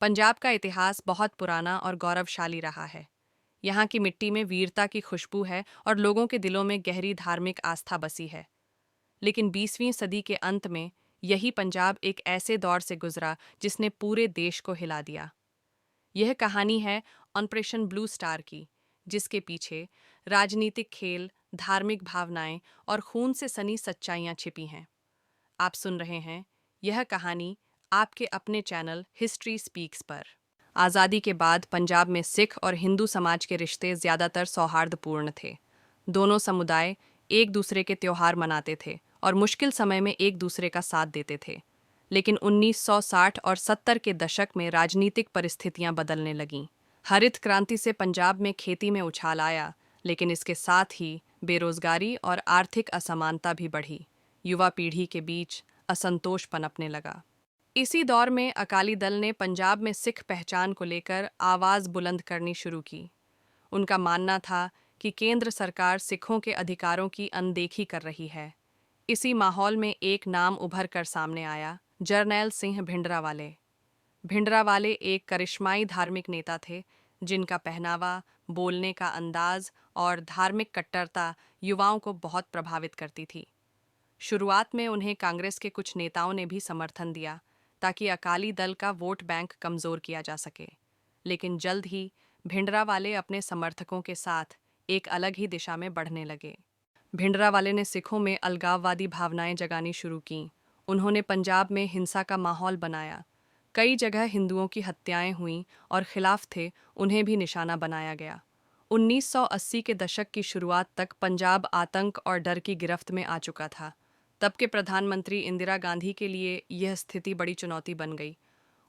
पंजाब का इतिहास बहुत पुराना और गौरवशाली रहा है। यहाँ की मिट्टी में वीरता की खुशबू है और लोगों के दिलों में गहरी धार्मिक आस्था बसी है। लेकिन 20वीं सदी के अंत में यही पंजाब एक ऐसे दौर से गुजरा जिसने पूरे देश को हिला दिया। यह कहानी है ऑपरेशन ब्लू स्टार की, जिसके पीछे राजनीतिक खेल, धार्मिक भावनाएं और खून से सनी सच्चाइयां छिपी हैं। आप सुन रहे हैं यह कहानी आपके अपने चैनल हिस्ट्री स्पीक्स पर। आज़ादी के बाद पंजाब में सिख और हिंदू समाज के रिश्ते ज़्यादातर सौहार्दपूर्ण थे। दोनों समुदाय एक दूसरे के त्योहार मनाते थे और मुश्किल समय में एक दूसरे का साथ देते थे। लेकिन 1960 और 70 के दशक में राजनीतिक परिस्थितियां बदलने लगीं। हरित क्रांति से पंजाब में खेती में उछाल आया, लेकिन इसके साथ ही बेरोजगारी और आर्थिक असमानता भी बढ़ी। युवा पीढ़ी के बीच असंतोष पनपने लगा। इसी दौर में अकाली दल ने पंजाब में सिख पहचान को लेकर आवाज़ बुलंद करनी शुरू की। उनका मानना था कि केंद्र सरकार सिखों के अधिकारों की अनदेखी कर रही है। इसी माहौल में एक नाम उभर कर सामने आया, जरनैल सिंह भिंडरावाले। भिंडरावाले एक करिश्माई धार्मिक नेता थे, जिनका पहनावा, बोलने का अंदाज और धार्मिक कट्टरता युवाओं को बहुत प्रभावित करती थी। शुरुआत में उन्हें कांग्रेस के कुछ नेताओं ने भी समर्थन दिया, ताकि अकाली दल का वोट बैंक कमजोर किया जा सके। लेकिन जल्द ही भिंडरावाले अपने समर्थकों के साथ एक अलग ही दिशा में बढ़ने लगे। भिंडरावाले ने सिखों में अलगाववादी भावनाएं जगानी शुरू कीं। उन्होंने पंजाब में हिंसा का माहौल बनाया। कई जगह हिंदुओं की हत्याएं हुईं और खिलाफ थे उन्हें भी निशाना बनाया गया। 1980 के दशक की शुरुआत तक पंजाब आतंक और डर की गिरफ्त में आ चुका था। तब के प्रधानमंत्री इंदिरा गांधी के लिए यह स्थिति बड़ी चुनौती बन गई।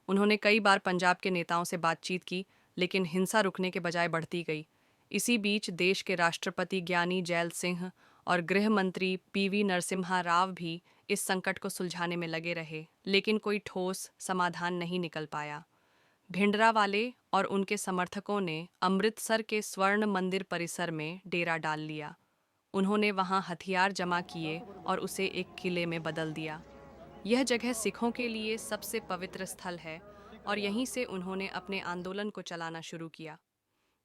उन्होंने कई बार पंजाब के नेताओं से बातचीत की, लेकिन हिंसा रुकने के बजाय बढ़ती गई। इसी बीच देश के राष्ट्रपति ज्ञानी जैल सिंह और गृह मंत्री पीवी नरसिम्हा राव भी इस संकट को सुलझाने में लगे रहे, लेकिन कोई ठोस समाधान नहीं निकल पाया। भिंडरावाले और उनके समर्थकों ने अमृतसर के स्वर्ण मंदिर परिसर में डेरा डाल लिया। उन्होंने वहां हथियार जमा किए और उसे एक किले में बदल दिया। यह जगह सिखों के लिए सबसे पवित्र स्थल है और यहीं से उन्होंने अपने आंदोलन को चलाना शुरू किया।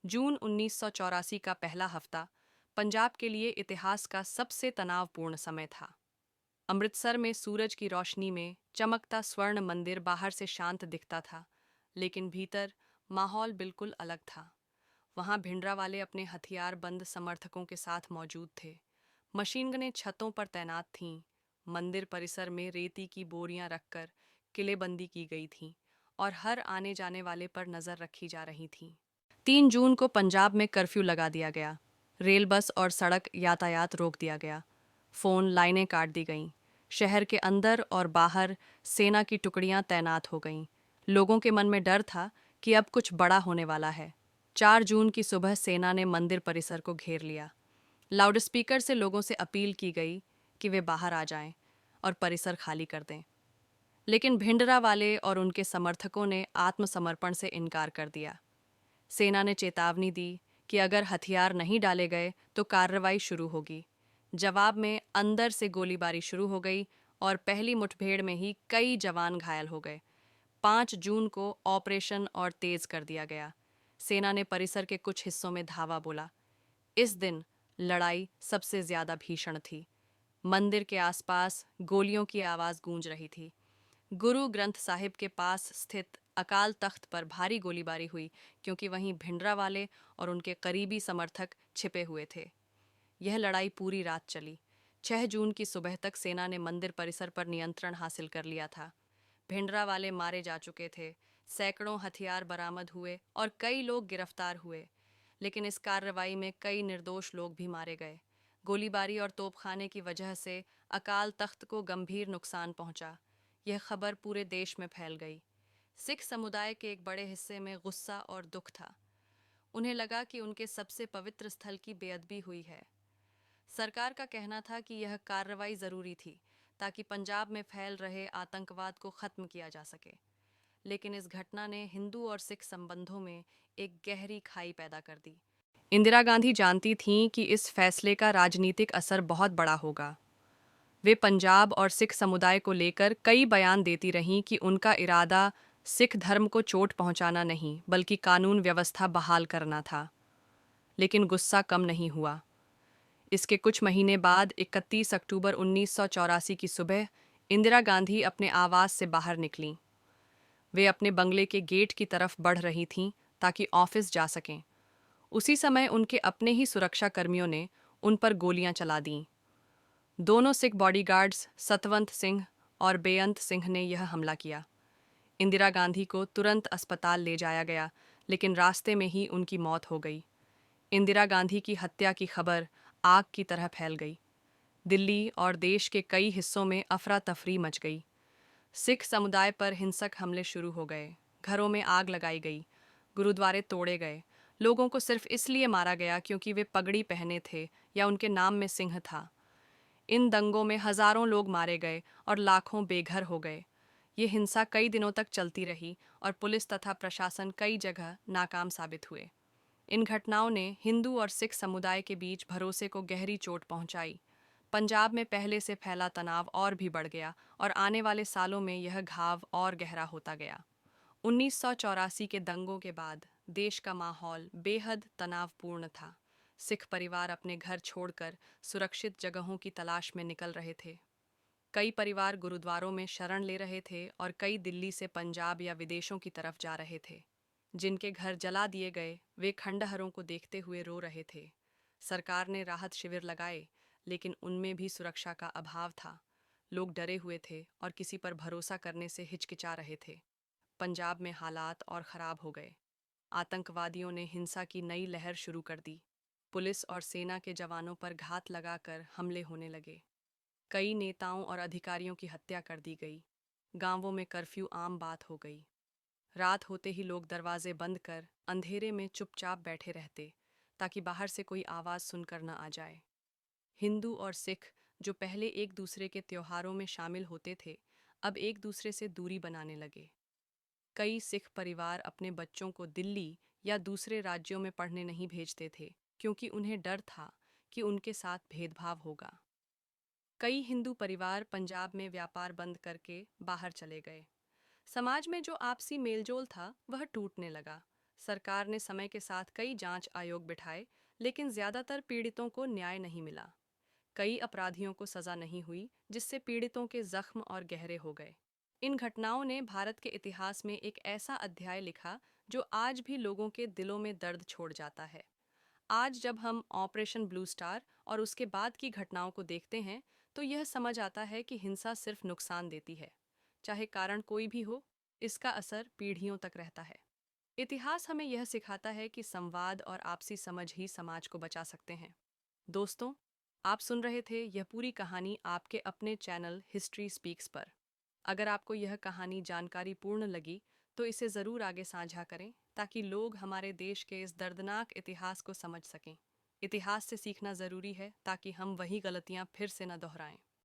जून 1984 का पहला हफ्ता पंजाब के लिए इतिहास का सबसे तनावपूर्ण समय था। अमृतसर में सूरज की रोशनी में चमकता स्वर्ण मंदिर बाहर से शांत दिखता था, लेकिन भीतर माहौल बिल्कुल अलग था। वहां भिंडरावाले अपने हथियार बंद समर्थकों के साथ मौजूद थे। मशीन गनें छतों पर तैनात थीं। मंदिर परिसर में रेती की बोरियां रखकर किलेबंदी की गई थी और हर आने जाने वाले पर नजर रखी जा रही थी। 3 जून को पंजाब में कर्फ्यू लगा दिया गया। रेल, बस और सड़क यातायात रोक दिया गया। फोन लाइनें काट दी गईं। शहर के अंदर और बाहर सेना की टुकड़ियां तैनात हो गईं। लोगों के मन में डर था कि अब कुछ बड़ा होने वाला है। 4 जून की सुबह सेना ने मंदिर परिसर को घेर लिया। लाउडस्पीकर से लोगों से अपील की गई कि वे बाहर आ जाएं और परिसर खाली कर दें। लेकिन भिंडरावाले और उनके समर्थकों ने आत्मसमर्पण से इनकार कर दिया। सेना ने चेतावनी दी कि अगर हथियार नहीं डाले गए तो कार्रवाई शुरू होगी। जवाब में अंदर से गोलीबारी शुरू हो गई और पहली मुठभेड़ में ही कई जवान घायल हो गए। 5 जून को ऑपरेशन और तेज कर दिया गया। सेना ने परिसर के कुछ हिस्सों में धावा बोला। इस दिन लड़ाई सबसे ज्यादा भीषण थी। मंदिर के आसपास गोलियों की आवाज गूंज रही थी। गुरु ग्रंथ साहिब के पास स्थित अकाल तख्त पर भारी गोलीबारी हुई, क्योंकि वहीं भिंडरावाले और उनके करीबी समर्थक छिपे हुए थे। यह लड़ाई पूरी रात चली। 6 जून की सुबह तक सेना ने मंदिर परिसर पर नियंत्रण हासिल कर लिया था। भिंडरावाले मारे जा चुके थे, सैकड़ों हथियार बरामद हुए और कई लोग गिरफ्तार हुए। लेकिन इस कार्रवाई में कई निर्दोष लोग भी मारे गए। गोलीबारी और तोपखाने की वजह से अकाल तख्त को गंभीर नुकसान पहुंचा। यह खबर पूरे देश में फैल गई। सिख समुदाय के एक बड़े हिस्से में गुस्सा और दुख था। उन्हें लगा कि उनके सबसे पवित्र स्थल की बेअदबी हुई है। सरकार का कहना था कि यह कार्रवाई जरूरी थी ताकि पंजाब में फैल रहे आतंकवाद को खत्म किया जा सके। लेकिन इस घटना ने हिंदू और सिख संबंधों में एक गहरी खाई पैदा कर दी। इंदिरा गांधी जानती थीं कि इस फैसले का राजनीतिक असर बहुत बड़ा होगा। वे पंजाब और सिख समुदाय को लेकर कई बयान देती रहीं कि उनका इरादा सिख धर्म को चोट पहुंचाना नहीं बल्कि कानून व्यवस्था बहाल करना था। लेकिन गुस्सा कम नहीं हुआ। इसके कुछ महीने बाद 31 अक्टूबर 1984 की सुबह इंदिरा गांधी अपने आवास से बाहर निकलीं। वे अपने बंगले के गेट की तरफ बढ़ रही थीं ताकि ऑफिस जा सकें। उसी समय उनके अपने ही सुरक्षा कर्मियों ने उन पर गोलियां चला दीं। दोनों सिख बॉडीगार्ड्स सतवंत सिंह और बेअंत सिंह ने यह हमला किया। इंदिरा गांधी को तुरंत अस्पताल ले जाया गया, लेकिन रास्ते में ही उनकी मौत हो गई। इंदिरा गांधी की हत्या की खबर आग की तरह फैल गई। दिल्ली और देश के कई हिस्सों में अफरा तफरी मच गई। सिख समुदाय पर हिंसक हमले शुरू हो गए। घरों में आग लगाई गई, गुरुद्वारे तोड़े गए। लोगों को सिर्फ इसलिए मारा गया क्योंकि वे पगड़ी पहने थे या उनके नाम में सिंह था। इन दंगों में हजारों लोग मारे गए और लाखों बेघर हो गए। ये हिंसा कई दिनों तक चलती रही और पुलिस तथा प्रशासन कई जगह नाकाम साबित हुए। इन घटनाओं ने हिंदू और सिख समुदाय के बीच भरोसे को गहरी चोट पहुंचाई। पंजाब में पहले से फैला तनाव और भी बढ़ गया और आने वाले सालों में यह घाव और गहरा होता गया। 1984 के दंगों के बाद देश का माहौल बेहद तनावपूर्ण था। सिख परिवार अपने घर छोड़कर सुरक्षित जगहों की तलाश में निकल रहे थे। कई परिवार गुरुद्वारों में शरण ले रहे थे और कई दिल्ली से पंजाब या विदेशों की तरफ जा रहे थे। जिनके घर जला दिए गए वे खंडहरों को देखते हुए रो रहे थे। सरकार ने राहत शिविर लगाए, लेकिन उनमें भी सुरक्षा का अभाव था। लोग डरे हुए थे और किसी पर भरोसा करने से हिचकिचा रहे थे। पंजाब में हालात और ख़राब हो गए। आतंकवादियों ने हिंसा की नई लहर शुरू कर दी। पुलिस और सेना के जवानों पर घात लगाकर हमले होने लगे। कई नेताओं और अधिकारियों की हत्या कर दी गई। गांवों में कर्फ्यू आम बात हो गई। रात होते ही लोग दरवाजे बंद कर अंधेरे में चुपचाप बैठे रहते, ताकि बाहर से कोई आवाज़ सुनकर न आ जाए। हिंदू और सिख, जो पहले एक दूसरे के त्योहारों में शामिल होते थे, अब एक दूसरे से दूरी बनाने लगे। कई सिख परिवार अपने बच्चों को दिल्ली या दूसरे राज्यों में पढ़ने नहीं भेजते थे, क्योंकि उन्हें डर था कि उनके साथ भेदभाव होगा। कई हिंदू परिवार पंजाब में व्यापार बंद करके बाहर चले गए। समाज में जो आपसी मेलजोल था वह टूटने लगा। सरकार ने समय के साथ कई जांच आयोग बिठाए, लेकिन ज्यादातर पीड़ितों को न्याय नहीं मिला। कई अपराधियों को सजा नहीं हुई, जिससे पीड़ितों के जख्म और गहरे हो गए। इन घटनाओं ने भारत के इतिहास में एक ऐसा अध्याय लिखा जो आज भी लोगों के दिलों में दर्द छोड़ जाता है। आज जब हम ऑपरेशन ब्लू स्टार और उसके बाद की घटनाओं को देखते हैं, तो यह समझ आता है कि हिंसा सिर्फ नुकसान देती है। चाहे कारण कोई भी हो, इसका असर पीढ़ियों तक रहता है। इतिहास हमें यह सिखाता है कि संवाद और आपसी समझ ही समाज को बचा सकते हैं। दोस्तों, आप सुन रहे थे यह पूरी कहानी आपके अपने चैनल हिस्ट्री स्पीक्स पर। अगर आपको यह कहानी जानकारीपूर्ण लगी, तो इसे ज़रूर आगे साझा करें, ताकि लोग हमारे देश के इस दर्दनाक इतिहास को समझ सकें। इतिहास से सीखना ज़रूरी है, ताकि हम वही गलतियाँ फिर से न दोहराएं।